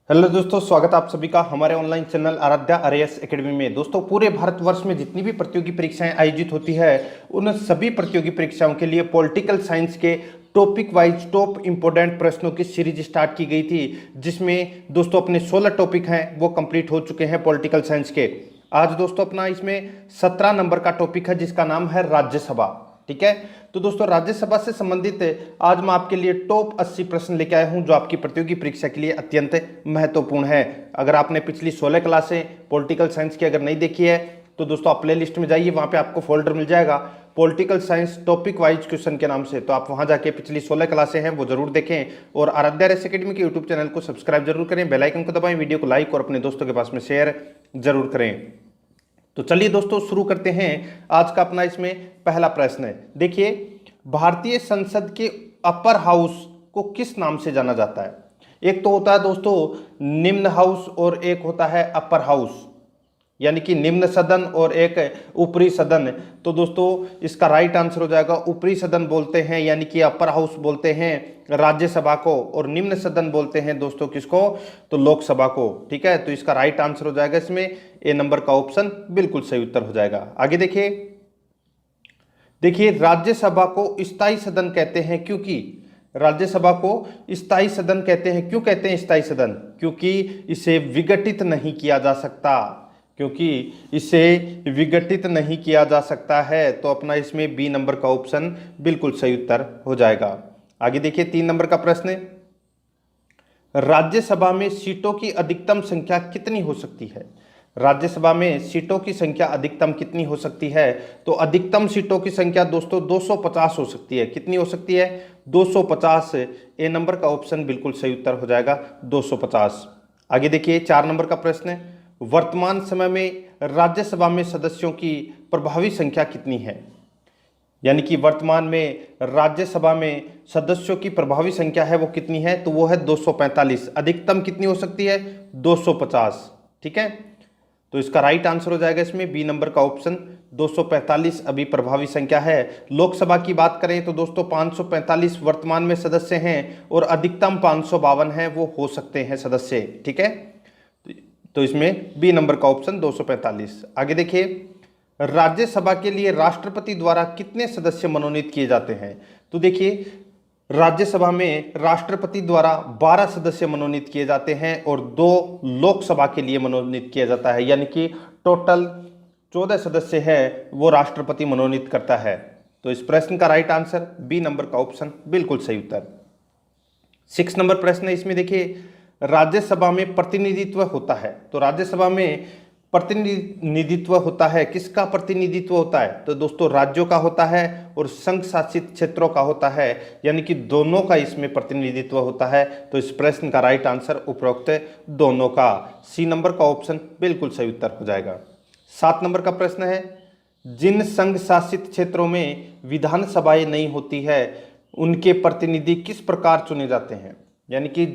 Hello दोस्तों, स्वागत है आप सभी का हमारे online channel Aaradhya RAS academy में। दोस्तों, पूरे भारतवर्ष में जितनी भी प्रतियोगी परीक्षाएं आयोजित होती है उन सभी प्रतियोगी परीक्षाओं के लिए पॉलिटिकल साइंस के टॉपिक वाइज टॉप इंपोर्टेंट प्रश्नों की सीरीज स्टार्ट की गई थी, जिसमें दोस्तों अपने 16 टॉपिक हैं वो कंप्लीट हो चुके हैं पॉलिटिकल साइंस के। आज दोस्तों अपना इसमें 17 नंबर का टॉपिक है जिसका नाम है राज्यसभा। ठीक है, तो दोस्तों राज्यसभा से संबंधित आज मैं आपके लिए टॉप 80 प्रश्न लेके आया हूं जो आपकी प्रतियोगी परीक्षा के लिए अत्यंत महत्वपूर्ण है। अगर आपने पिछली 16 क्लासें पॉलिटिकल साइंस की अगर नहीं देखी है तो दोस्तों आप प्ले लिस्ट में जाइए, वहां पे आपको फोल्डर मिल जाएगा political science topic wise question के नाम से। तो आप वहां जाके पिछली 16 क्लासें हैं वो जरूर देखें और आराध्या आरएएस एकेडमी के यूट्यूब चैनल को सब्सक्राइब जरूर करें, बेल आइकन को दबाएं, वीडियो को लाइक और अपने दोस्तों के पास में शेयर जरूर करें। तो चलिए दोस्तों शुरू करते हैं आज का अपना इसमें पहला प्रश्न है। देखिए, भारतीय संसद के अपर हाउस को किस नाम से जाना जाता है? एक तो होता है दोस्तों निम्न हाउस और एक होता है अपर हाउस, यानी कि निम्न सदन और एक ऊपरी सदन। तो दोस्तों इसका राइट आंसर हो जाएगा ऊपरी सदन बोलते हैं, यानी कि अपर हाउस बोलते हैं राज्यसभा को, और निम्न सदन बोलते हैं दोस्तों किसको? तो लोकसभा को। ठीक है, तो इसका राइट आंसर हो जाएगा इसमें ए नंबर का ऑप्शन बिल्कुल सही उत्तर हो जाएगा। आगे देखिए राज्यसभा को स्थायी सदन कहते हैं क्योंकि राज्यसभा को स्थायी सदन कहते हैं। क्यों कहते हैं स्थायी सदन? क्योंकि इसे विघटित नहीं किया जा सकता, क्योंकि इसे विघटित नहीं किया जा सकता है। तो अपना इसमें बी नंबर का ऑप्शन बिल्कुल सही उत्तर हो जाएगा। आगे देखिए 3 नंबर का प्रश्न है, राज्यसभा में सीटों की अधिकतम संख्या कितनी हो सकती है? राज्यसभा में सीटों की संख्या अधिकतम कितनी हो सकती है? तो अधिकतम सीटों की संख्या दोस्तों 250 हो सकती है। कितनी हो सकती है? 250। ए नंबर का ऑप्शन बिल्कुल सही उत्तर हो जाएगा 250। आगे देखिए 4 नंबर का प्रश्न है, वर्तमान समय में राज्यसभा में सदस्यों की प्रभावी संख्या कितनी है? यानी कि वर्तमान में राज्यसभा में सदस्यों की प्रभावी संख्या है वो कितनी है? तो वो है 245। अधिकतम कितनी हो सकती है? 250। ठीक है, तो इसका राइट आंसर हो जाएगा इसमें बी नंबर का ऑप्शन 245 अभी प्रभावी संख्या है। लोकसभा की बात करें तो दोस्तों 545 वर्तमान में सदस्य हैं और अधिकतम 552 है वो हो सकते हैं सदस्य। ठीक है, तो इसमें बी नंबर का ऑप्शन 245। आगे देखिए, राज्यसभा के लिए राष्ट्रपति द्वारा कितने सदस्य मनोनीत किए जाते हैं? तो देखिए राज्यसभा में राष्ट्रपति द्वारा 12 सदस्य मनोनीत किए जाते हैं और 2 लोकसभा के लिए मनोनीत किया जाता है, यानी कि टोटल 14 सदस्य है वो राष्ट्रपति मनोनीत करता है। तो इस प्रश्न का राइट आंसर बी नंबर का ऑप्शन बिल्कुल सही उत्तर। 6 नंबर प्रश्न है, इसमें देखिए राज्यसभा में प्रतिनिधित्व होता है। तो राज्यसभा में प्रतिनिधित्व होता है, किसका प्रतिनिधित्व होता है? तो दोस्तों राज्यों का होता है और संघ शासित क्षेत्रों का होता है, यानी कि दोनों का इसमें प्रतिनिधित्व होता है। तो इस प्रश्न का राइट आंसर उपरोक्त दोनों का, सी नंबर का ऑप्शन बिल्कुल सही उत्तर हो जाएगा। 7 नंबर का प्रश्न है, जिन संघ शासित क्षेत्रों में विधानसभाएं नहीं होती है उनके प्रतिनिधि किस प्रकार चुने जाते हैं? यानी कि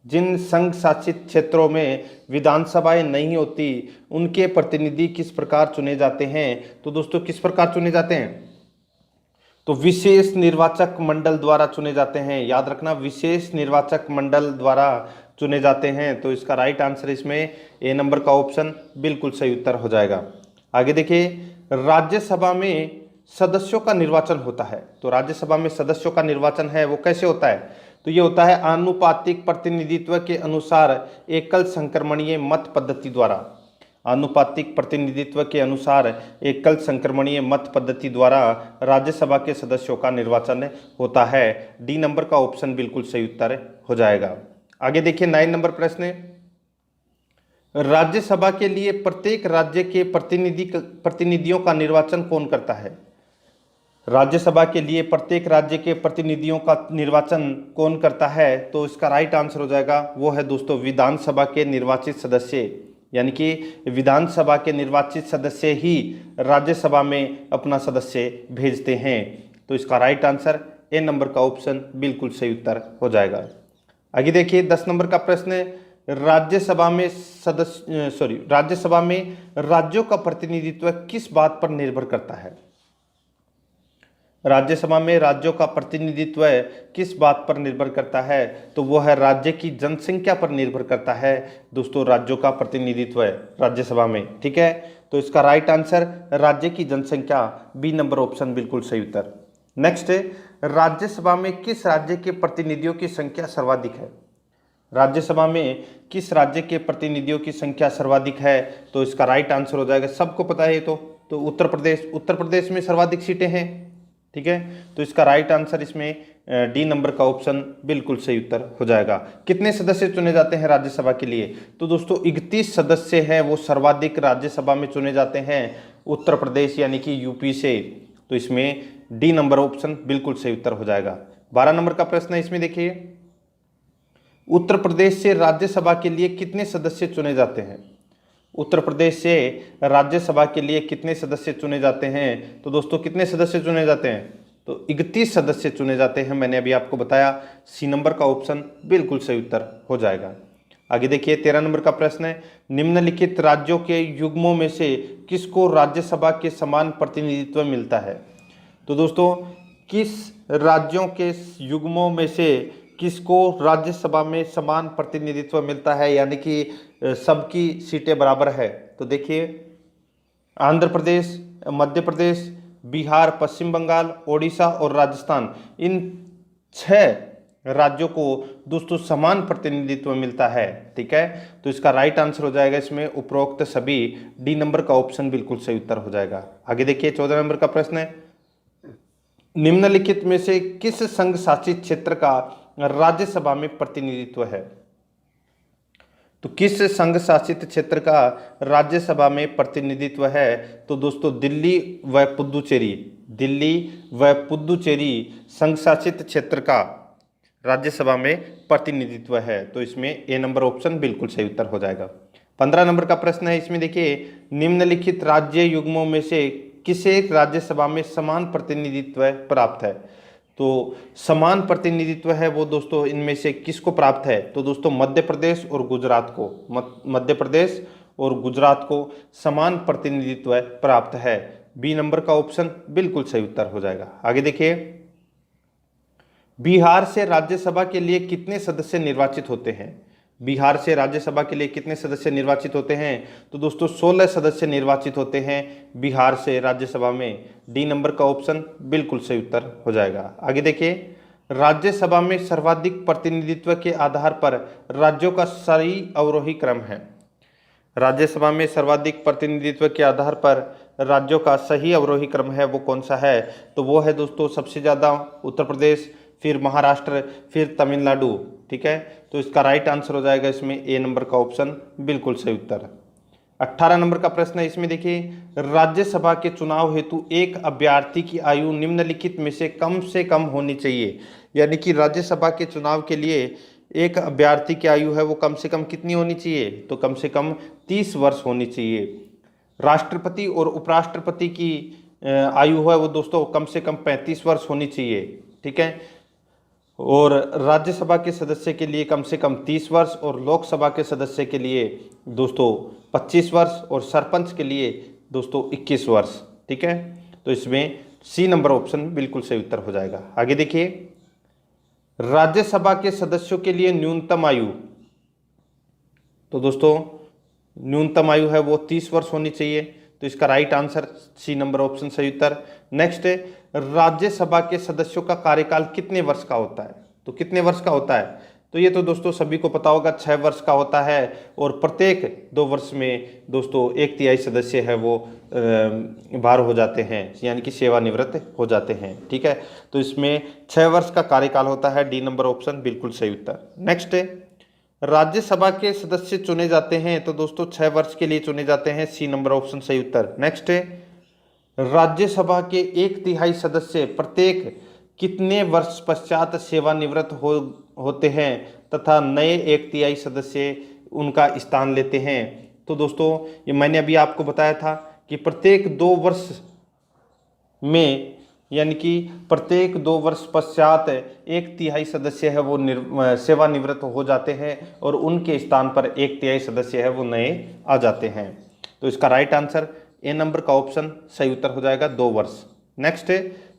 जिन संघ शासित क्षेत्रों में विधानसभाएं नहीं होती उनके प्रतिनिधि किस प्रकार चुने जाते हैं? तो दोस्तों किस प्रकार चुने जाते हैं? तो विशेष निर्वाचक मंडल द्वारा चुने जाते हैं। याद रखना, विशेष निर्वाचक मंडल द्वारा चुने जाते हैं। तो इसका राइट आंसर इसमें ए नंबर का ऑप्शन बिल्कुल सही उत्तर हो जाएगा। आगे देखिए, राज्यसभा में सदस्यों का निर्वाचन होता है। तो राज्यसभा में सदस्यों का निर्वाचन है वो कैसे होता है? तो ये होता है आनुपातिक प्रतिनिधित्व के अनुसार एकल संक्रमणीय मत पद्धति द्वारा। आनुपातिक प्रतिनिधित्व के अनुसार एकल संक्रमणीय मत पद्धति द्वारा राज्यसभा के सदस्यों का निर्वाचन होता है। डी नंबर का ऑप्शन बिल्कुल सही उत्तर हो जाएगा। आगे देखिए 9 नंबर प्रश्न है, राज्यसभा के लिए प्रत्येक राज्य के प्रतिनिधियों का निर्वाचन कौन करता है? राज्यसभा के लिए प्रत्येक राज्य के प्रतिनिधियों का निर्वाचन कौन करता है? तो इसका राइट आंसर हो जाएगा वो है दोस्तों विधानसभा के निर्वाचित सदस्य, यानी कि विधानसभा के निर्वाचित सदस्य ही राज्यसभा में अपना सदस्य भेजते हैं। तो इसका राइट आंसर ए नंबर का ऑप्शन बिल्कुल सही उत्तर हो जाएगा। आगे देखिए 10 नंबर का प्रश्न है, राज्यसभा में राज्यों का प्रतिनिधित्व किस बात पर निर्भर करता है? राज्यसभा में राज्यों का प्रतिनिधित्व किस बात पर निर्भर करता है? तो वो है राज्य की जनसंख्या पर निर्भर करता है दोस्तों, राज्यों का प्रतिनिधित्व राज्यसभा में। ठीक है, तो इसका राइट आंसर राज्य की जनसंख्या, बी नंबर ऑप्शन बिल्कुल सही उत्तर। नेक्स्ट, राज्यसभा में किस राज्य के प्रतिनिधियों की संख्या सर्वाधिक है? राज्यसभा में किस राज्य के प्रतिनिधियों की संख्या सर्वाधिक है? तो इसका राइट आंसर हो जाएगा, सबको पता है ये तो उत्तर प्रदेश। उत्तर प्रदेश में सर्वाधिक सीटें हैं। ठीक है, तो इसका राइट आंसर इसमें डी नंबर का ऑप्शन बिल्कुल सही उत्तर हो जाएगा। कितने सदस्य चुने जाते हैं राज्यसभा के लिए? तो दोस्तों 31 सदस्य हैं, वो सर्वाधिक राज्यसभा में चुने जाते हैं उत्तर प्रदेश यानी कि यूपी से। तो इसमें डी नंबर ऑप्शन बिल्कुल सही उत्तर हो जाएगा। 12 नंबर का प्रश्न है, इसमें देखिए, उत्तर प्रदेश से राज्यसभा के लिए कितने सदस्य चुने जाते हैं? उत्तर प्रदेश से राज्यसभा के लिए कितने सदस्य चुने जाते हैं? तो दोस्तों कितने सदस्य चुने जाते हैं? तो 31 सदस्य चुने जाते हैं, मैंने अभी आपको बताया। सी नंबर का ऑप्शन बिल्कुल सही उत्तर हो जाएगा। आगे देखिए 13 नंबर का प्रश्न है, निम्नलिखित राज्यों के युग्मों में से किसको राज्यसभा के समान प्रतिनिधित्व मिलता है? तो दोस्तों किस राज्यों के युग्मों में से किसको राज्यसभा में समान प्रतिनिधित्व मिलता है, यानी कि सबकी सीटें बराबर है? तो देखिए, आंध्र प्रदेश, मध्य प्रदेश, बिहार, पश्चिम बंगाल, ओडिशा और राजस्थान, इन 6 राज्यों को दोस्तों समान प्रतिनिधित्व मिलता है। ठीक है, तो इसका राइट आंसर हो जाएगा इसमें उपरोक्त सभी, डी नंबर का ऑप्शन बिल्कुल सही उत्तर हो जाएगा। आगे देखिए 14 नंबर का प्रश्न है, निम्नलिखित में से किस संघ शासित क्षेत्र का राज्यसभा में प्रतिनिधित्व है? तो किस संघ शासित क्षेत्र का राज्यसभा में प्रतिनिधित्व है? तो दोस्तों दिल्ली व पुदुचेरी, दिल्ली व पुदुचेरी संघ शासित क्षेत्र का राज्यसभा में प्रतिनिधित्व है। तो इसमें ए नंबर ऑप्शन बिल्कुल सही उत्तर हो जाएगा। 15 नंबर का प्रश्न है, इसमें देखिए, निम्नलिखित राज्य युग्मों में से किसे राज्यसभा में समान प्रतिनिधित्व प्राप्त है? तो समान प्रतिनिधित्व है वो दोस्तों इनमें से किसको प्राप्त है? तो दोस्तों मध्य प्रदेश और गुजरात को, मध्य प्रदेश और गुजरात को समान प्रतिनिधित्व प्राप्त है। बी नंबर का ऑप्शन बिल्कुल सही उत्तर हो जाएगा। आगे देखिए, बिहार से राज्यसभा के लिए कितने सदस्य निर्वाचित होते हैं? बिहार से राज्यसभा के लिए कितने सदस्य निर्वाचित होते हैं? तो दोस्तों 16 सदस्य निर्वाचित होते हैं बिहार से राज्यसभा में। डी नंबर का ऑप्शन बिल्कुल सही उत्तर हो जाएगा। आगे देखिए, राज्यसभा में सर्वाधिक प्रतिनिधित्व के आधार पर राज्यों का सही अवरोही क्रम है। राज्यसभा में सर्वाधिक प्रतिनिधित्व के आधार पर राज्यों का सही अवरोही क्रम है, वो कौन सा है? तो वो है दोस्तों सबसे ज़्यादा उत्तर प्रदेश, फिर महाराष्ट्र, फिर तमिलनाडु। ठीक है, तो इसका राइट आंसर हो जाएगा इसमें ए नंबर का ऑप्शन बिल्कुल सही उत्तर। 18 नंबर का प्रश्न है, इसमें देखिए, राज्यसभा के चुनाव हेतु एक अभ्यर्थी की आयु निम्नलिखित में से कम होनी चाहिए। यानी कि राज्यसभा के चुनाव के लिए एक अभ्यर्थी की आयु है वो कम से कम कितनी होनी चाहिए? तो कम से कम 30 वर्ष होनी चाहिए। राष्ट्रपति और उपराष्ट्रपति की आयु है वो दोस्तों कम से कम 35 वर्ष होनी चाहिए। ठीक है, और राज्यसभा के सदस्य के लिए कम से कम 30 वर्ष, और लोकसभा के सदस्य के लिए दोस्तों 25 वर्ष, और सरपंच के लिए दोस्तों 21 वर्ष। ठीक है, तो इसमें सी नंबर ऑप्शन बिल्कुल सही उत्तर हो जाएगा। आगे देखिए, राज्यसभा के सदस्यों के लिए न्यूनतम आयु, तो दोस्तों न्यूनतम आयु है वो 30 वर्ष होनी चाहिए। तो इसका right answer C number option सही उत्तर। नेक्स्ट, राज्यसभा के सदस्यों का कार्यकाल कितने वर्ष का होता है? तो कितने वर्ष का होता है? तो ये तो दोस्तों सभी को पता होगा, 6 वर्ष का होता है, और प्रत्येक 2 वर्ष में दोस्तों 1/3 सदस्य है वो बाहर हो जाते हैं, यानी कि सेवानिवृत्त हो जाते हैं। ठीक है, तो इसमें 6 वर्ष का कार्यकाल होता है। डी नंबर ऑप्शन बिल्कुल सही उत्तर। नेक्स्ट, राज्यसभा के सदस्य चुने जाते हैं तो दोस्तों 6 वर्ष के लिए चुने जाते हैं। सी नंबर ऑप्शन सही उत्तर। नेक्स्ट, राज्यसभा के 1/3 सदस्य प्रत्येक कितने वर्ष पश्चात सेवानिवृत्त होते हैं तथा नए 1/3 सदस्य उनका स्थान लेते हैं? तो दोस्तों ये मैंने अभी आपको बताया था कि प्रत्येक 2 वर्ष में, यानी कि प्रत्येक 2 वर्ष पश्चात 1/3 सदस्य है वो सेवानिवृत्त हो जाते हैं, और उनके स्थान पर 1/3 सदस्य है वो नए आ जाते हैं। तो इसका राइट आंसर ए नंबर का ऑप्शन सही उत्तर हो जाएगा, 2 वर्ष। नेक्स्ट,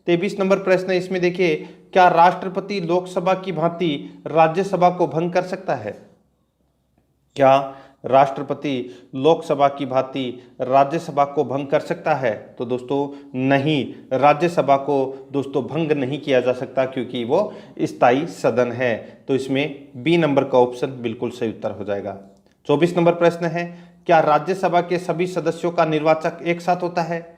23 नंबर प्रश्न है, इसमें देखिए, क्या राष्ट्रपति लोकसभा की भांति राज्यसभा को भंग कर सकता है? क्या राष्ट्रपति लोकसभा की भांति राज्यसभा को भंग कर सकता है? तो दोस्तों नहीं, राज्यसभा को दोस्तों भंग नहीं किया जा सकता, क्योंकि वो स्थायी सदन है। तो इसमें बी नंबर का ऑप्शन बिल्कुल सही उत्तर हो जाएगा। 24 नंबर प्रश्न है, क्या राज्यसभा के सभी सदस्यों का निर्वाचक एक साथ होता है?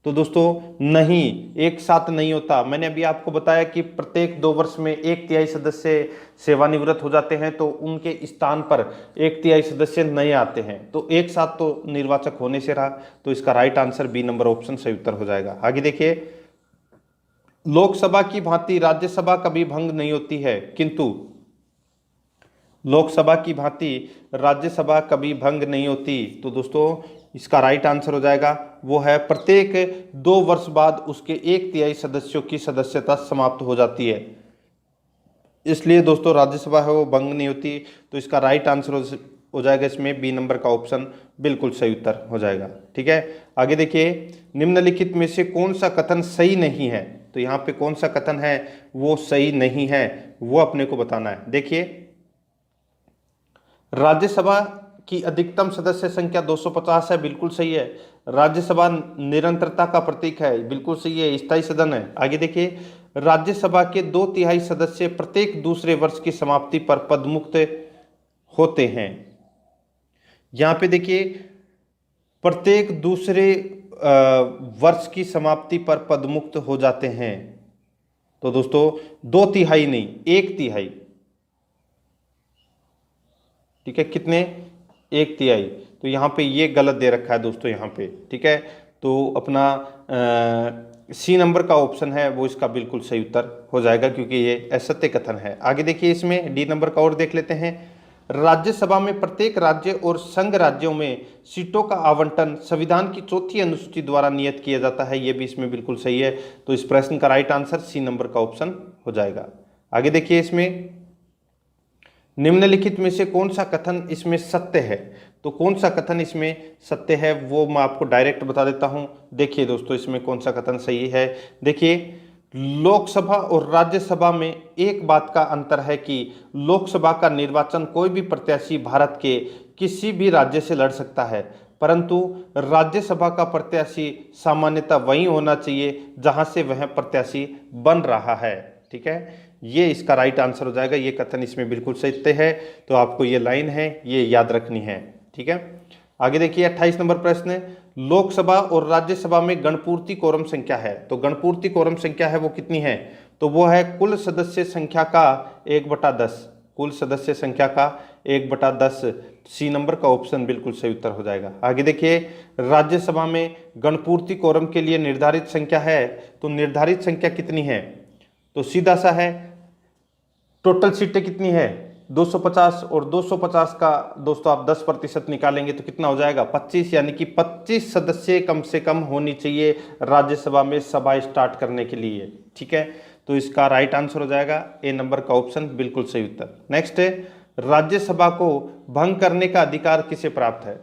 तो दोस्तों नहीं, एक साथ नहीं होता। मैंने अभी आपको बताया कि प्रत्येक 2 वर्ष में 1/3 सदस्य सेवानिवृत्त हो जाते हैं, तो उनके स्थान पर 1/3 सदस्य नए आते हैं, तो एक साथ तो निर्वाचक होने से रहा। तो इसका right answer B number option सही उत्तर हो जाएगा। आगे देखिए, लोकसभा की भांति राज्यसभा कभी भंग नहीं होती है, किंतु लोकसभा की भांति राज्यसभा कभी भंग नहीं होती। तो दोस्तों इसका राइट आंसर हो जाएगा, वो है प्रत्येक 2 वर्ष बाद उसके 1/3 सदस्यों की सदस्यता समाप्त हो जाती है, इसलिए दोस्तों राज्यसभा है वो भंग नहीं होती। तो इसका राइट आंसर हो जाएगा इसमें बी नंबर का ऑप्शन बिल्कुल सही उत्तर हो जाएगा। ठीक है, आगे देखिए, निम्नलिखित में से कौन सा कथन सही नहीं है? तो यहाँ पे कौन सा कथन है वो सही नहीं है, वो अपने को बताना है। देखिए, राज्यसभा की अधिकतम सदस्य संख्या 250 है, बिल्कुल सही है। राज्यसभा निरंतरता का प्रतीक है, बिल्कुल सही है, स्थायी सदन है। आगे देखिए, राज्यसभा के 2/3 सदस्य प्रत्येक दूसरे वर्ष की समाप्ति पर पदमुक्त होते हैं। यहां पे देखिए, प्रत्येक दूसरे वर्ष की समाप्ति पर पदमुक्त हो जाते हैं। तो दोस्तों 2/3 नहीं, 1/3। ठीक है, कितने? 1/3। तो यहाँ पे ये गलत दे रखा है दोस्तों यहाँ पे। ठीक है, तो अपना सी नंबर का ऑप्शन है वो इसका बिल्कुल सही उत्तर हो जाएगा, क्योंकि ये असत्य कथन है। आगे देखिए, इसमें डी नंबर का और देख लेते हैं। राज्यसभा में प्रत्येक राज्य और संघ राज्यों में सीटों का आवंटन संविधान की 4वीं अनुसूची द्वारा नियत किया जाता है, ये भी इसमें बिल्कुल सही है। तो इस प्रश्न का राइट आंसर सी नंबर का ऑप्शन हो जाएगा। आगे देखिए, इसमें निम्नलिखित में से कौन सा कथन इसमें सत्य है? तो कौन सा कथन इसमें सत्य है वो मैं आपको डायरेक्ट बता देता हूं। देखिए दोस्तों, इसमें कौन सा कथन सही है। देखिए, लोकसभा और राज्यसभा में एक बात का अंतर है कि लोकसभा का निर्वाचन कोई भी प्रत्याशी भारत के किसी भी राज्य से लड़ सकता है, परंतु राज्यसभा का प्रत्याशी सामान्यतः वही होना चाहिए जहां से वह प्रत्याशी बन रहा है। ठीक है, ये इसका राइट आंसर हो जाएगा। ये कथन इसमें बिल्कुल सत्य है, तो आपको ये लाइन है ये याद रखनी है। ठीक है, आगे देखिए, 28 नंबर प्रश्न, लोकसभा और राज्यसभा में गणपूर्ति कोरम संख्या है। तो गणपूर्ति कोरम संख्या है वो कितनी है? तो वो है कुल सदस्य संख्या का 1/10। कुल सदस्य संख्या का 1/10। सी नंबर का ऑप्शन बिल्कुल सही उत्तर हो जाएगा। आगे देखिए, राज्यसभा में गणपूर्ति कोरम के लिए निर्धारित संख्या है, तो निर्धारित संख्या कितनी है? तो सीधा सा है, टोटल सीटें कितनी है? 250, और 250 का दोस्तों आप 10% निकालेंगे तो कितना हो जाएगा? 25, यानी कि 25 सदस्य कम से कम होनी चाहिए राज्यसभा में सभा स्टार्ट करने के लिए। ठीक है, तो इसका राइट आंसर हो जाएगा ए नंबर का ऑप्शन बिल्कुल सही उत्तर। नेक्स्ट है, राज्यसभा को भंग करने का अधिकार किसे प्राप्त है?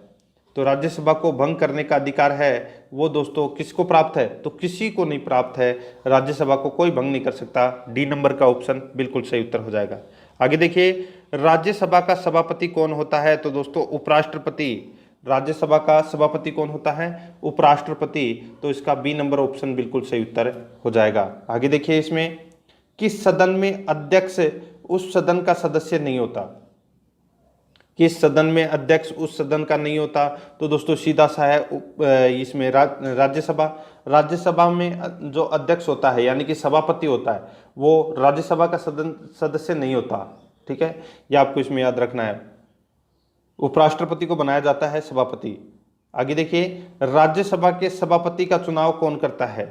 तो राज्यसभा को भंग करने का अधिकार है वो दोस्तों किसको प्राप्त है? तो किसी को नहीं प्राप्त है, राज्यसभा को कोई भंग नहीं कर सकता। डी नंबर का ऑप्शन बिल्कुल सही उत्तर हो जाएगा। आगे देखिए, राज्यसभा का सभापति कौन होता है? तो दोस्तों उपराष्ट्रपति। राज्यसभा का सभापति कौन होता है? उपराष्ट्रपति। तो इसका बी नंबर ऑप्शन बिल्कुल सही उत्तर हो जाएगा। आगे देखिए, इसमें किस सदन में अध्यक्ष उस सदन का सदस्य नहीं होता? किस सदन में अध्यक्ष उस सदन का नहीं होता? तो दोस्तों सीधा सा है इसमें राज्यसभा। राज्यसभा में जो अध्यक्ष होता है यानी कि सभापति होता है वो राज्यसभा का सदस्य नहीं होता। ठीक है, ये आपको इसमें याद रखना है। उपराष्ट्रपति को बनाया जाता है सभापति। आगे देखिए, राज्यसभा के सभापति का चुनाव कौन करता है?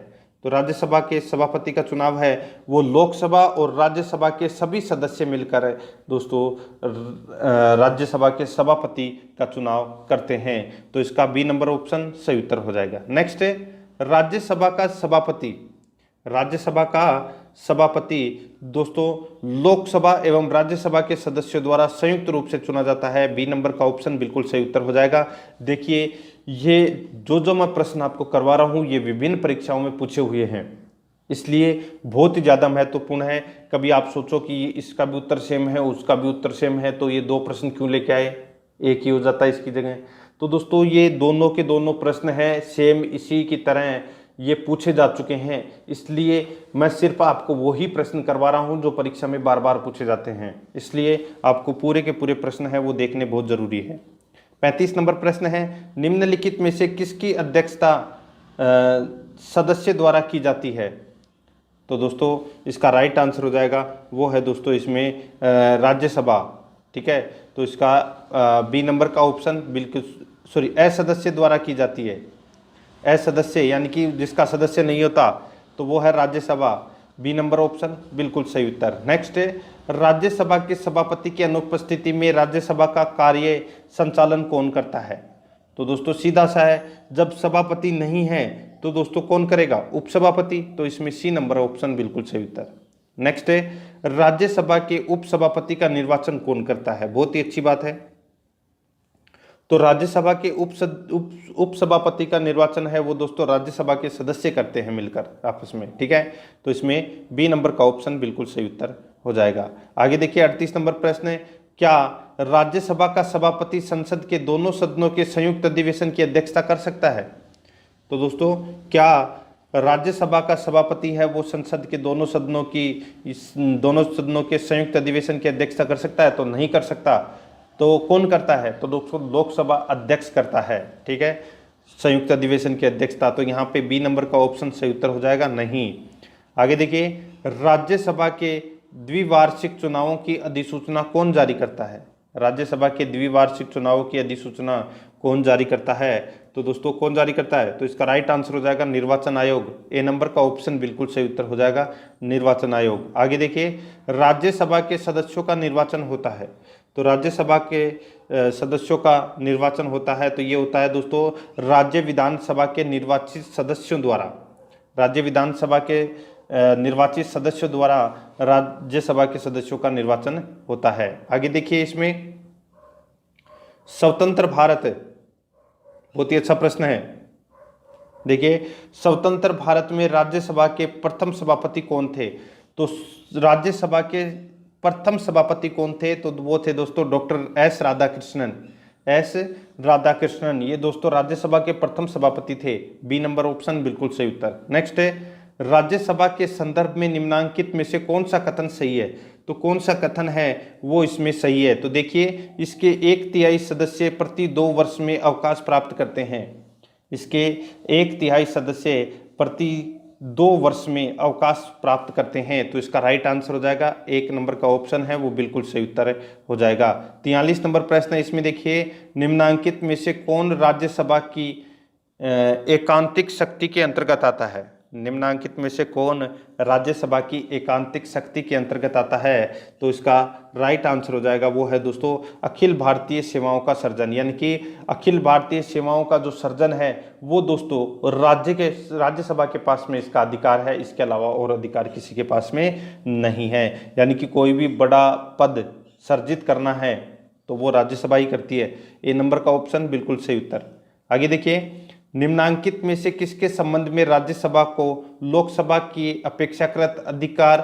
तो राज्यसभा के सभापति का चुनाव है वो लोकसभा और राज्यसभा के सभी सदस्य मिलकर दोस्तों राज्यसभा के सभापति का चुनाव करते हैं। तो इसका बी नंबर ऑप्शन सही उत्तर हो जाएगा। नेक्स्ट है, राज्यसभा का सभापति। राज्यसभा का सभापति दोस्तों लोकसभा एवं राज्यसभा के सदस्यों द्वारा संयुक्त रूप से चुना जाता है। बी नंबर का ऑप्शन बिल्कुल सही उत्तर हो जाएगा। देखिए, ये जो मैं प्रश्न आपको करवा रहा हूं ये विभिन्न परीक्षाओं में पूछे हुए हैं। इसलिए बहुत ही ज़्यादा महत्वपूर्ण है। कभी आप सोचो कि इसका भी उत्तर सेम है, उसका भी उत्तर सेम है, तो ये 2 प्रश्न क्यों लेके आए, एक ही हो जाता है इसकी जगह। तो दोस्तों ये दोनों के दोनों प्रश्न हैं सेम, इसी की तरह ये पूछे जा चुके हैं, इसलिए मैं सिर्फ आपको वही प्रश्न करवा रहा हूं जो परीक्षा में बार बार पूछे जाते हैं, इसलिए आपको पूरे के पूरे प्रश्न है वो देखने बहुत जरूरी है। 35 नंबर प्रश्न है, निम्नलिखित में से किसकी अध्यक्षता सदस्य द्वारा की जाती है। तो दोस्तों इसका राइट आंसर हो जाएगा वो है दोस्तों इसमें राज्यसभा। ठीक है, तो इसका बी नंबर का ऑप्शन बिल्कुल सॉरी असदस्य द्वारा की जाती है। असदस्य यानी कि जिसका सदस्य नहीं होता तो वो है राज्यसभा, बी नंबर ऑप्शन बिल्कुल सही उत्तर। नेक्स्ट है, राज्यसभा के सभापति की अनुपस्थिति में राज्यसभा का कार्य संचालन कौन करता है। तो दोस्तों सीधा सा है, जब सभापति नहीं है तो दोस्तों कौन करेगा, उपसभापति, तो इसमें सी नंबर ऑप्शन बिल्कुल सही उत्तर। नेक्स्ट है, राज्यसभा के उपसभापति का निर्वाचन कौन करता है। बहुत ही अच्छी बात है, तो राज्यसभा के उपसभापति का निर्वाचन है वो दोस्तों राज्यसभा के सदस्य करते हैं मिलकर आपस में। ठीक है, तो इसमें बी नंबर का ऑप्शन बिल्कुल सही उत्तर हो जाएगा। आगे देखिए 38 नंबर प्रश्न है, क्या राज्यसभा का सभापति संसद के दोनों सदनों के संयुक्त अधिवेशन की अध्यक्षता कर सकता है। तो दोस्तों क्या राज्यसभा का सभापति है वो संसद के दोनों सदनों के संयुक्त अधिवेशन की अध्यक्षता कर सकता है, तो नहीं कर सकता। तो कौन करता है, तो दोस्तों लोकसभा अध्यक्ष करता है। ठीक है, संयुक्त अधिवेशन की अध्यक्षता, तो यहाँ पे बी नंबर का ऑप्शन सही उत्तर हो जाएगा नहीं। आगे देखिए, राज्यसभा के द्विवार्षिक चुनावों की अधिसूचना कौन जारी करता है। राज्यसभा के द्विवार्षिक चुनावों की अधिसूचना कौन जारी करता है, तो दोस्तों कौन जारी करता है, तो इसका राइट आंसर हो जाएगा निर्वाचन आयोग, ए नंबर का ऑप्शन बिल्कुल सही उत्तर हो जाएगा निर्वाचन आयोग। आगे देखिए, राज्यसभा के सदस्यों का निर्वाचन होता है, तो राज्यसभा के सदस्यों का निर्वाचन होता है तो ये होता है दोस्तों राज्य विधानसभा के निर्वाचित सदस्यों द्वारा, राज्य विधानसभा के निर्वाचित सदस्यों द्वारा राज्यसभा के सदस्यों का निर्वाचन होता है। आगे देखिए, इसमें स्वतंत्र भारत, बहुत ही अच्छा प्रश्न है। देखिए, स्वतंत्र भारत में राज्यसभा के प्रथम सभापति कौन थे, तो राज्यसभा के प्रथम सभापति कौन थे, तो वो थे दोस्तों डॉक्टर एस राधाकृष्णन, ये दोस्तों राज्यसभा के प्रथम सभापति थे, बी नंबर ऑप्शन बिल्कुल सही उत्तर। नेक्स्ट है, राज्यसभा के संदर्भ में निम्नलिखित में से कौन सा कथन सही है, तो कौन सा कथन है वो इसमें सही है, तो देखिए इसके 1/3 सदस्य प्रति 2 वर्ष में अवकाश प्राप्त करते हैं, इसके 1/3 सदस्य प्रति 2 वर्ष में अवकाश प्राप्त करते हैं, तो इसका राइट आंसर हो जाएगा 1 नंबर का ऑप्शन है वो बिल्कुल सही उत्तर हो जाएगा। 43 नंबर प्रश्न है, इसमें देखिए निम्नांकित में से कौन राज्यसभा की एकांतिक शक्ति के अंतर्गत आता है। निम्नांकित में से कौन राज्यसभा की एकांतिक शक्ति के अंतर्गत आता है, तो इसका राइट आंसर हो जाएगा वो है दोस्तों अखिल भारतीय सेवाओं का सर्जन, यानी कि अखिल भारतीय सेवाओं का जो सर्जन है वो दोस्तों राज्यसभा के पास में इसका अधिकार है, इसके अलावा और अधिकार किसी के पास में नहीं है। यानी कि कोई भी बड़ा पद सर्जित करना है तो वो राज्यसभा ही करती है, ए नंबर का ऑप्शन बिल्कुल सही उत्तर। आगे देखिए, निम्नांकित में से किसके संबंध में राज्यसभा को लोकसभा की अपेक्षाकृत अधिकार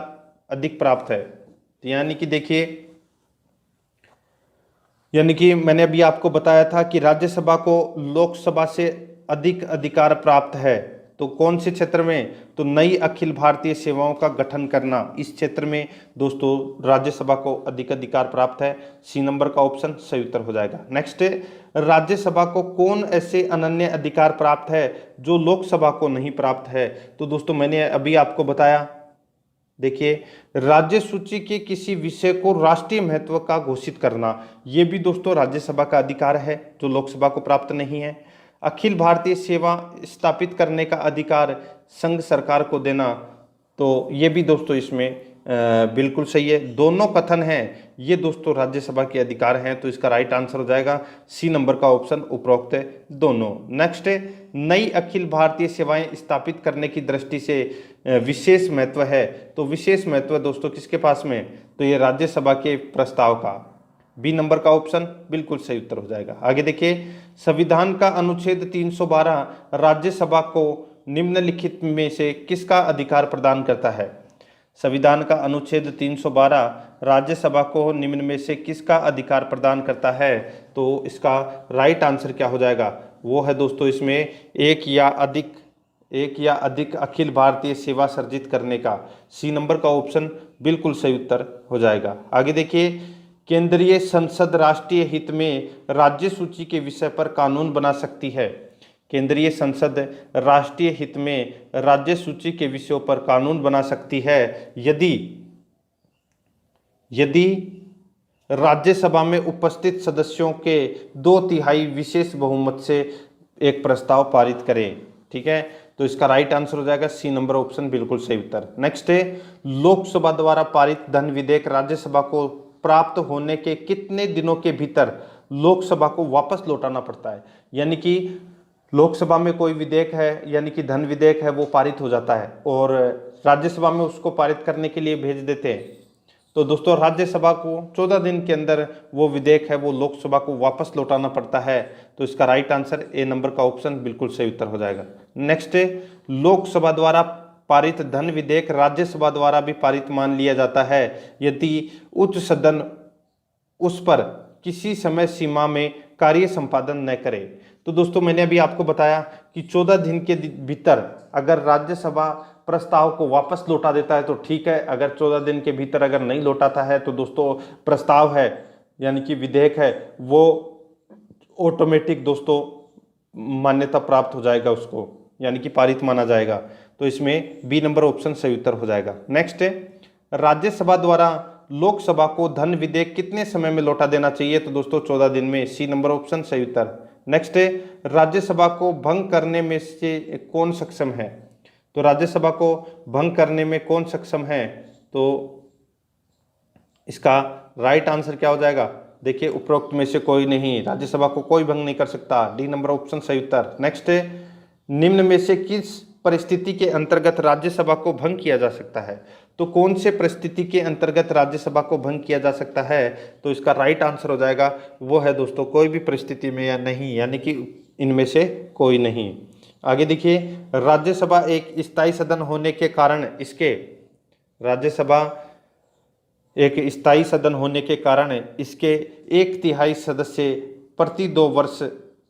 अधिक प्राप्त है। तो यानी कि देखिए, यानी कि मैंने अभी आपको बताया था कि राज्यसभा को लोकसभा से अधिक अधिकार प्राप्त है, तो कौन से क्षेत्र में, तो नई अखिल भारतीय सेवाओं का गठन करना, इस क्षेत्र में दोस्तों राज्यसभा को अधिक अधिकार प्राप्त है, सी नंबर का ऑप्शन सही उत्तर हो जाएगा। नेक्स्ट, राज्यसभा को कौन ऐसे अनन्य अधिकार प्राप्त है जो लोकसभा को नहीं प्राप्त है, तो दोस्तों मैंने अभी आपको बताया, देखिए राज्य सूची के किसी विषय को राष्ट्रीय महत्व का घोषित करना, ये भी दोस्तों राज्यसभा का अधिकार है जो लोकसभा को प्राप्त नहीं है। अखिल भारतीय सेवा स्थापित करने का अधिकार संघ सरकार को देना, तो ये भी दोस्तों इसमें बिल्कुल सही है। दोनों कथन हैं ये दोस्तों राज्यसभा के अधिकार हैं, तो इसका राइट आंसर हो जाएगा सी नंबर का ऑप्शन उपरोक्त दोनों। नेक्स्ट, नई अखिल भारतीय सेवाएं स्थापित करने की दृष्टि से विशेष महत्व है, तो विशेष महत्व दोस्तों किसके पास में, तो ये राज्यसभा के प्रस्ताव का, बी नंबर का ऑप्शन बिल्कुल सही उत्तर हो जाएगा। आगे देखिए, संविधान का अनुच्छेद 312 राज्यसभा को निम्नलिखित में से किसका अधिकार प्रदान करता है? संविधान का अनुच्छेद 312 राज्यसभा को निम्न में से किसका अधिकार प्रदान करता है? तो इसका राइट आंसर क्या हो जाएगा? वो है दोस्तों इसमें एक या अधिक अखिल भारतीय सेवा सर्जित करने का। सी नंबर का ऑप्शन बिल्कुल सही उत्तर हो जाएगा। आगे देखिए, केंद्रीय संसद राष्ट्रीय हित में राज्य सूची के विषय पर कानून बना सकती है। केंद्रीय संसद राष्ट्रीय हित में राज्य सूची के विषयों पर कानून बना सकती है यदि राज्यसभा में उपस्थित सदस्यों के 2/3 विशेष बहुमत से एक प्रस्ताव पारित करें। ठीक है, तो इसका राइट आंसर हो जाएगा सी नंबर ऑप्शन बिल्कुल सही उत्तर। नेक्स्ट है, लोकसभा द्वारा पारित धन विधेयक राज्यसभा को प्राप्त होने के कितने दिनों के भीतर लोकसभा को वापस लौटाना पड़ता है? यानी कि लोकसभा में कोई विधेयक है, यानी कि धन विधेयक है, वो पारित हो जाता है और राज्यसभा में उसको पारित करने के लिए भेज देते हैं। तो दोस्तों राज्यसभा को 14 दिन के अंदर वो विधेयक है वो लोकसभा को वापस लौटाना पड़ता है। तो इसका राइट आंसर ए नंबर का ऑप्शन बिल्कुल सही उत्तर हो जाएगा। नेक्स्ट है, लोकसभा द्वारा पारित धन विधेयक राज्यसभा द्वारा भी पारित मान लिया जाता है यदि उच्च सदन उस पर किसी समय सीमा में कार्य संपादन न करे। तो दोस्तों मैंने अभी आपको बताया कि 14 दिन के भीतर अगर राज्यसभा प्रस्ताव को वापस लौटा देता है तो ठीक है, अगर 14 दिन के भीतर अगर नहीं लौटाता है तो दोस्तों प्रस्ताव है यानी कि विधेयक है वो ऑटोमेटिक दोस्तों मान्यता प्राप्त हो जाएगा, उसको यानी कि पारित माना जाएगा। तो इसमें बी नंबर ऑप्शन सही उत्तर हो जाएगा। नेक्स्ट है, राज्यसभा द्वारा लोकसभा को धन विधेयक कितने समय में लौटा देना चाहिए? तो दोस्तों 14 दिन में, सी नंबर ऑप्शन सही उत्तर। नेक्स्ट है, राज्यसभा को भंग करने में से कौन सक्षम है? तो राज्यसभा को भंग करने में कौन सक्षम है? तो इसका राइट आंसर क्या हो जाएगा? देखिए उपरोक्त में से कोई नहीं, राज्यसभा को कोई भंग नहीं कर सकता, डी नंबर ऑप्शन सही उत्तर। नेक्स्ट है, निम्न में से किस परिस्थिति के अंतर्गत राज्यसभा को भंग किया जा सकता है? तो कौन से परिस्थिति के अंतर्गत राज्यसभा को भंग किया जा सकता है? तो इसका राइट आंसर हो जाएगा वो है दोस्तों कोई भी परिस्थिति में या नहीं, यानी कि इनमें से कोई नहीं। आगे देखिए, राज्यसभा एक स्थायी सदन होने के कारण राज्यसभा एक स्थायी सदन होने के कारण इसके 1/3 सदस्य प्रति 2 वर्ष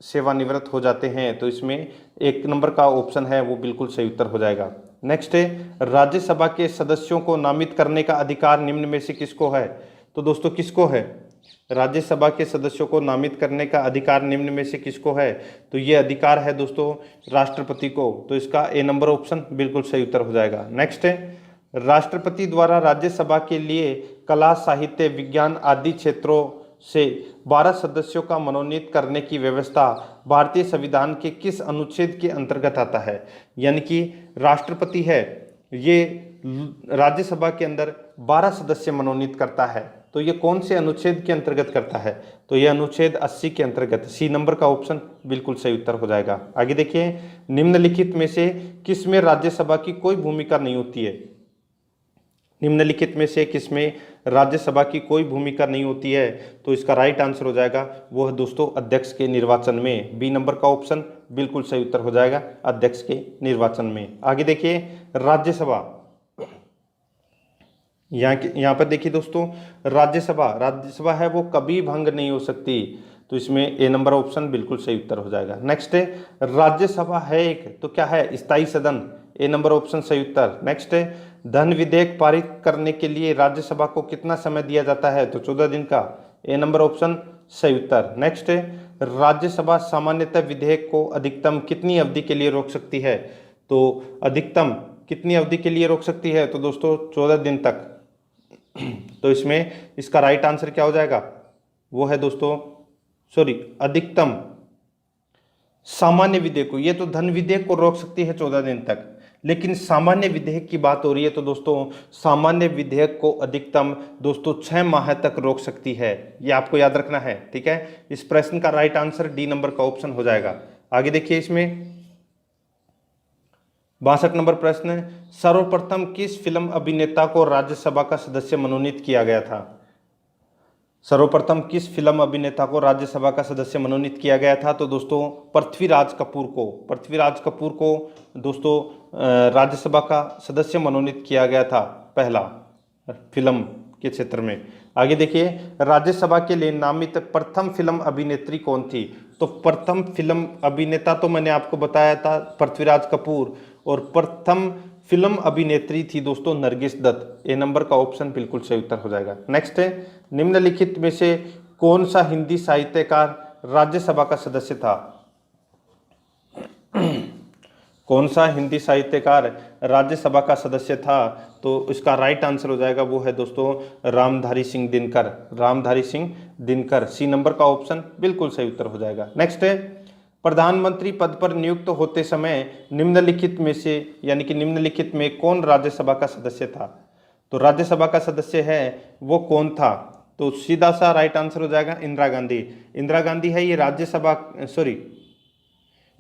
सेवानिवृत्त हो जाते हैं। तो इसमें एक नंबर का ऑप्शन है वो बिल्कुल सही उत्तर हो जाएगा। नेक्स्ट है, राज्यसभा के सदस्यों को नामित करने का अधिकार निम्न में से किसको है? तो दोस्तों किसको है? राज्यसभा के सदस्यों को नामित करने का अधिकार निम्न में से किसको है? तो ये अधिकार है दोस्तों राष्ट्रपति को। तो इसका ए नंबर ऑप्शन बिल्कुल सही उत्तर हो जाएगा। नेक्स्ट है, राष्ट्रपति द्वारा राज्यसभा के लिए कला, साहित्य, विज्ञान आदि क्षेत्रों से 12 सदस्यों का मनोनीत करने की व्यवस्था भारतीय संविधान के किस अनुच्छेद के अंतर्गत आता है? यानी कि राष्ट्रपति है ये राज्यसभा के अंदर 12 सदस्य मनोनीत करता है, तो ये कौन से अनुच्छेद के अंतर्गत करता है? तो ये अनुच्छेद 80 के अंतर्गत, सी नंबर का ऑप्शन बिल्कुल सही उत्तर हो जाएगा। आगे देखिए, निम्नलिखित में से किसमें राज्यसभा की कोई भूमिका नहीं होती है? निम्नलिखित में से किसमें राज्यसभा की कोई भूमिका नहीं होती है? तो इसका राइट आंसर हो जाएगा वो है दोस्तों अध्यक्ष के निर्वाचन में, बी नंबर का ऑप्शन बिल्कुल सही उत्तर हो जाएगा, अध्यक्ष के निर्वाचन में। आगे देखिए, राज्यसभा यहाँ पर देखिए दोस्तों, राज्यसभा है वो कभी भंग नहीं हो सकती। तो इसमें ए नंबर ऑप्शन बिल्कुल सही उत्तर हो जाएगा। नेक्स्ट है, राज्यसभा है एक तो क्या है? स्थायी सदन, ए नंबर ऑप्शन सही उत्तर। नेक्स्ट है, धन विधेयक पारित करने के लिए राज्यसभा को कितना समय दिया जाता है? तो 14 दिन का, ए नंबर ऑप्शन सही उत्तर। नेक्स्ट है, राज्यसभा सामान्यतः विधेयक को अधिकतम कितनी अवधि के लिए रोक सकती है? तो अधिकतम कितनी अवधि के लिए रोक सकती है? तो दोस्तों 14 दिन तक। तो इसमें इसका राइट आंसर क्या हो जाएगा? वो है दोस्तों अधिकतम सामान्य विधेयक को, ये तो धन विधेयक को रोक सकती है 14 दिन तक, लेकिन सामान्य विधेयक की बात हो रही है तो दोस्तों सामान्य विधेयक को अधिकतम दोस्तों 6 माह तक रोक सकती है, ये आपको याद रखना है। ठीक है, इस प्रश्न का राइट आंसर डी नंबर का ऑप्शन हो जाएगा। आगे देखिए, इसमें 62 नंबर प्रश्न है, सर्वप्रथम किस फिल्म अभिनेता को राज्यसभा का सदस्य मनोनीत किया गया था? सर्वप्रथम किस फिल्म अभिनेता को राज्यसभा का सदस्य मनोनीत किया गया था? तो दोस्तों पृथ्वीराज कपूर को दोस्तों राज्यसभा का सदस्य मनोनीत किया गया था, पहला फिल्म के क्षेत्र में। आगे देखिए, राज्यसभा के लिए नामित प्रथम फिल्म अभिनेत्री कौन थी? तो प्रथम फिल्म अभिनेता तो मैंने आपको बताया था पृथ्वीराज कपूर, और प्रथम फिल्म अभिनेत्री थी दोस्तों नरगिस दत्त। ए नंबर का ऑप्शन बिल्कुल सही उत्तर हो जाएगा। नेक्स्ट है, निम्नलिखित में से कौन सा हिंदी साहित्यकार राज्यसभा का सदस्य था? कौन सा हिंदी साहित्यकार राज्यसभा का सदस्य था? तो इसका राइट आंसर हो जाएगा, वो है दोस्तों रामधारी सिंह दिनकर। सी नंबर का ऑप्शन बिल्कुल सही उत्तर हो जाएगा। नेक्स्ट है, प्रधानमंत्री पद पर नियुक्त होते समय निम्नलिखित में से यानी कि निम्नलिखित में कौन राज्यसभा का सदस्य था? तो राज्यसभा का सदस्य है वो कौन था? तो सीधा सा राइट आंसर हो जाएगा इंदिरा गांधी है ये राज्यसभा,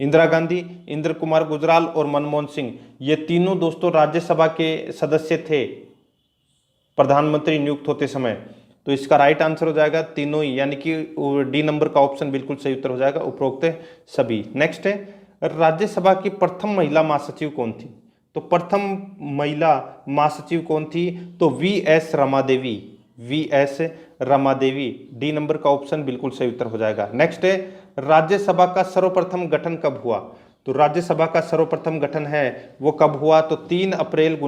इंदिरा गांधी, इंद्र कुमार गुजराल और मनमोहन सिंह, ये तीनों दोस्तों राज्यसभा के सदस्य थे प्रधानमंत्री नियुक्त होते समय। तो इसका राइट आंसर हो जाएगा तीनों ही, यानी कि डी नंबर का ऑप्शन बिल्कुल सही उत्तर हो जाएगा, उपरोक्त सभी। नेक्स्ट है, राज्यसभा की प्रथम महिला महासचिव कौन थी? तो प्रथम महिला महासचिव कौन थी? तो वी.एस. रमादेवी। डी नंबर का ऑप्शन बिल्कुल सही उत्तर हो जाएगा। नेक्स्ट है, राज्यसभा का सर्वप्रथम गठन कब हुआ? तो राज्यसभा का सर्वप्रथम गठन है वो कब हुआ? तो 3 अप्रैल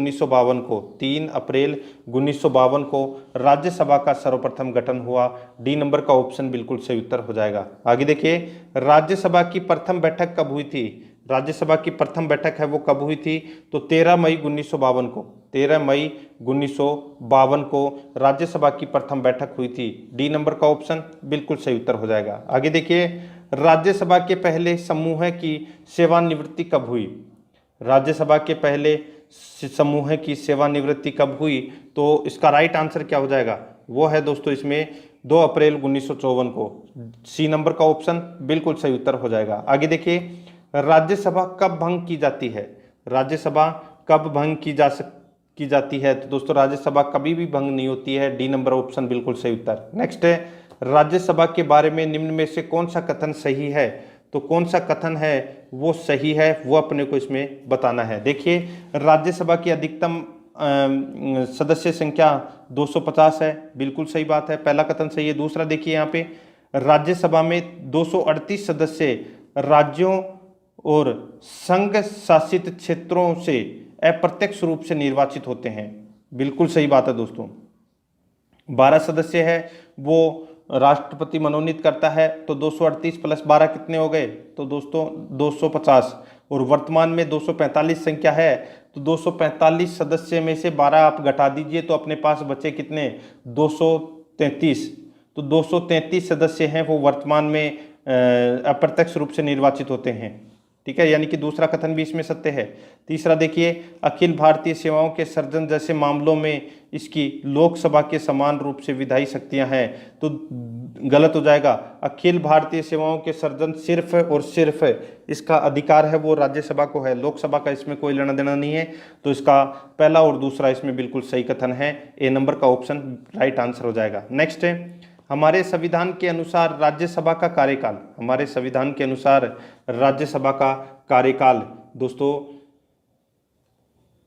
1952 को राज्यसभा का सर्वप्रथम गठन हुआ। डी नंबर का ऑप्शन बिल्कुल सही उत्तर हो जाएगा। आगे देखिए, राज्यसभा की प्रथम बैठक कब हुई थी? राज्यसभा की प्रथम बैठक है वो कब हुई थी? तो 13 मई 1952 को राज्यसभा की प्रथम बैठक हुई थी। डी नंबर का ऑप्शन बिल्कुल सही उत्तर हो जाएगा। आगे देखिए, राज्यसभा के पहले समूह की सेवानिवृत्ति कब हुई? राज्यसभा के पहले समूह की सेवानिवृत्ति कब हुई? तो इसका राइट आंसर क्या हो जाएगा? वो है दोस्तों इसमें 2 अप्रैल 1954 को। सी नंबर का ऑप्शन बिल्कुल सही उत्तर हो जाएगा। आगे देखिए, राज्यसभा कब भंग की जाती है? राज्यसभा कब भंग की जाती है? तो दोस्तों राज्यसभा कभी भी भंग नहीं होती है। डी नंबर ऑप्शन बिल्कुल सही उत्तर। नेक्स्ट है, राज्यसभा के बारे में निम्न में से कौन सा कथन सही है? तो कौन सा कथन है वो सही है वो अपने को इसमें बताना है। देखिए, राज्यसभा की अधिकतम सदस्य संख्या 250 है, बिल्कुल सही बात है, पहला कथन सही है। दूसरा देखिए, यहाँ पे राज्यसभा में 238 सदस्य राज्यों और संघ शासित क्षेत्रों से अप्रत्यक्ष रूप से निर्वाचित होते हैं, बिल्कुल सही बात है दोस्तों। 12 सदस्य है वो राष्ट्रपति मनोनीत करता है, तो 238 + 12 कितने हो गए? तो दोस्तों 250, और वर्तमान में 245 संख्या है, तो 245 सदस्य में से 12 आप घटा दीजिए तो अपने पास बचे कितने? 233। तो 233 सदस्य हैं वो वर्तमान में अप्रत्यक्ष रूप से निर्वाचित होते हैं, ठीक है, यानी कि दूसरा कथन भी इसमें सत्य है। तीसरा देखिए, अखिल भारतीय सेवाओं के सर्जन जैसे मामलों में इसकी लोकसभा के समान रूप से विधायी शक्तियां हैं, तो गलत हो जाएगा। अखिल भारतीय सेवाओं के सर्जन सिर्फ और सिर्फ इसका अधिकार है वो राज्यसभा को है, लोकसभा का इसमें कोई लेना देना नहीं है। तो इसका पहला और दूसरा इसमें बिल्कुल सही कथन है, ए नंबर का ऑप्शन राइट आंसर हो जाएगा। नेक्स्ट है, हमारे संविधान के अनुसार राज्यसभा का कार्यकाल, हमारे संविधान के अनुसार राज्यसभा का कार्यकाल दोस्तों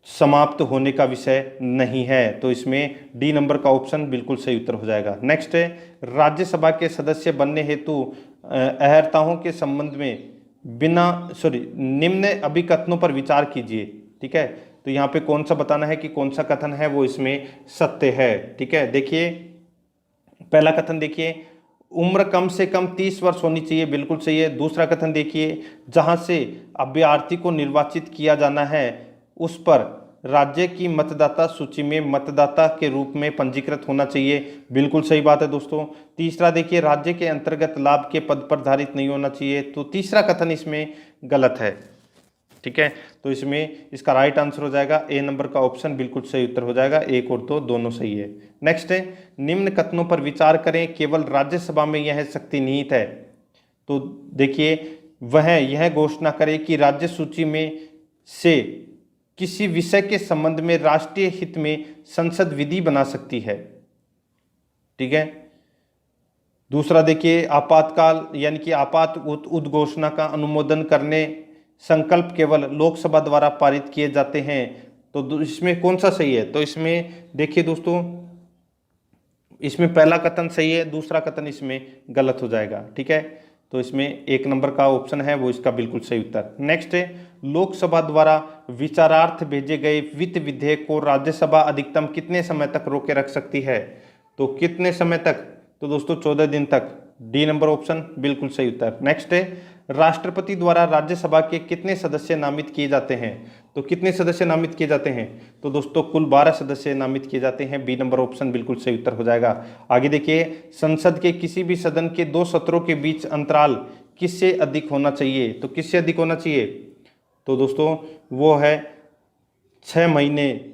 समाप्त होने का विषय नहीं है, तो इसमें डी नंबर का ऑप्शन बिल्कुल सही उत्तर हो जाएगा। नेक्स्ट है, राज्यसभा के सदस्य बनने हेतु अर्हताओं के संबंध में निम्न अभिकथनों पर विचार कीजिए, ठीक है। तो यहाँ पे कौन सा बताना है कि कौन सा कथन है वो इसमें सत्य है, ठीक है। देखिए, पहला कथन देखिए, उम्र कम से कम 30 वर्ष होनी चाहिए, बिल्कुल सही है। दूसरा कथन देखिए, जहां से अभ्यर्थी को निर्वाचित किया जाना है उस पर राज्य की मतदाता सूची में मतदाता के रूप में पंजीकृत होना चाहिए, बिल्कुल सही बात है दोस्तों। तीसरा देखिए, राज्य के अंतर्गत लाभ के पद पर धारित नहीं होना चाहिए, तो तीसरा कथन इसमें गलत है, ठीक है। तो इसमें इसका राइट आंसर हो जाएगा ए नंबर का ऑप्शन बिल्कुल सही उत्तर हो जाएगा, 1 और 2 दोनों सही है। नेक्स्ट है, निम्न कथनों पर विचार करें, केवल राज्यसभा में यह शक्ति निहित है। तो देखिए, वह यह घोषणा करे कि राज्य सूची में से किसी विषय के संबंध में राष्ट्रीय हित में संसद विधि बना सकती है, ठीक है। दूसरा देखिए, आपातकाल यानी कि आपात उद्घोषणा का अनुमोदन करने संकल्प केवल लोकसभा द्वारा पारित किए जाते हैं। तो इसमें कौन सा सही है? तो इसमें देखिए दोस्तों, इसमें पहला कथन सही है, दूसरा कथन इसमें गलत हो जाएगा। ठीक है, तो इसमें 1 नंबर का ऑप्शन है वो इसका बिल्कुल सही उत्तर। नेक्स्ट है, लोकसभा द्वारा विचारार्थ भेजे गए वित्त विधेयक को राज्यसभा अधिकतम कितने समय तक रोके रख सकती है? तो कितने समय तक? तो दोस्तों 14 दिन तक। डी नंबर ऑप्शन बिल्कुल सही उत्तर। नेक्स्ट है, राष्ट्रपति द्वारा राज्यसभा के कितने सदस्य नामित किए जाते हैं? तो कितने सदस्य नामित किए जाते हैं? तो दोस्तों कुल 12 सदस्य नामित किए जाते हैं। बी नंबर ऑप्शन बिल्कुल सही उत्तर हो जाएगा। आगे देखिए, संसद के किसी भी सदन के 2 सत्रों के बीच अंतराल किससे अधिक होना चाहिए? तो किससे अधिक होना चाहिए? तो दोस्तों वो है 6 महीने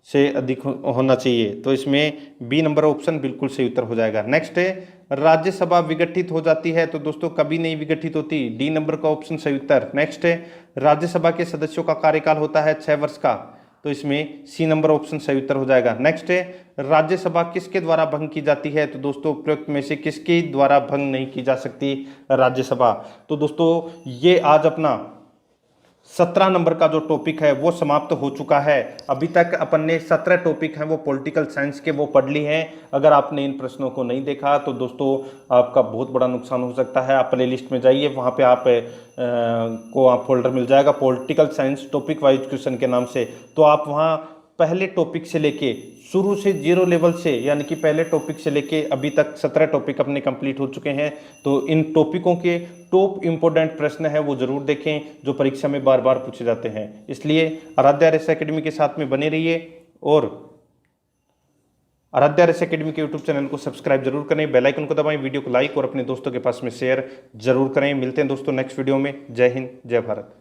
से अधिक होना चाहिए। तो इसमें बी नंबर ऑप्शन बिल्कुल सही उत्तर हो जाएगा। नेक्स्ट है, राज्यसभा विघटित हो जाती है? तो दोस्तों कभी नहीं विघटित होती। डी नंबर का ऑप्शन सही उत्तर। नेक्स्ट है, राज्यसभा के सदस्यों का कार्यकाल होता है 6 वर्ष का? तो इसमें सी नंबर ऑप्शन सही उत्तर हो जाएगा। नेक्स्ट है, राज्यसभा किसके द्वारा भंग की जाती है? तो दोस्तों उपरोक्त में से किसके द्वारा भंग नहीं की जा सकती राज्यसभा? तो दोस्तों ये आज अपना 17 नंबर का जो टॉपिक है वो समाप्त हो चुका है। अभी तक अपन ने 17 टॉपिक हैं वो पॉलिटिकल साइंस के वो पढ़ ली हैं। अगर आपने इन प्रश्नों को नहीं देखा तो दोस्तों आपका बहुत बड़ा नुकसान हो सकता है। आप प्ले लिस्ट में जाइए, वहाँ पे आप को आप फोल्डर मिल जाएगा political science topic wise question के नाम से। तो आप वहाँ पहले टॉपिक से लेके शुरू से 0 लेवल से यानी कि पहले टॉपिक से लेके अभी तक 17 टॉपिक अपने कंप्लीट हो चुके हैं। तो इन टॉपिकों के टॉप इंपोर्टेंट प्रश्न है वो जरूर देखें जो परीक्षा में बार बार पूछे जाते हैं। इसलिए आराध्या आरएस एकेडमी के साथ में बने रहिए और आराध्या आरएस एकेडमी के यूट्यूब चैनल को सब्सक्राइब जरूर करें, बेल आइकन को दबाएं, वीडियो को लाइक और अपने दोस्तों के पास में शेयर जरूर करें। मिलते हैं दोस्तों नेक्स्ट वीडियो में। जय हिंद, जय भारत।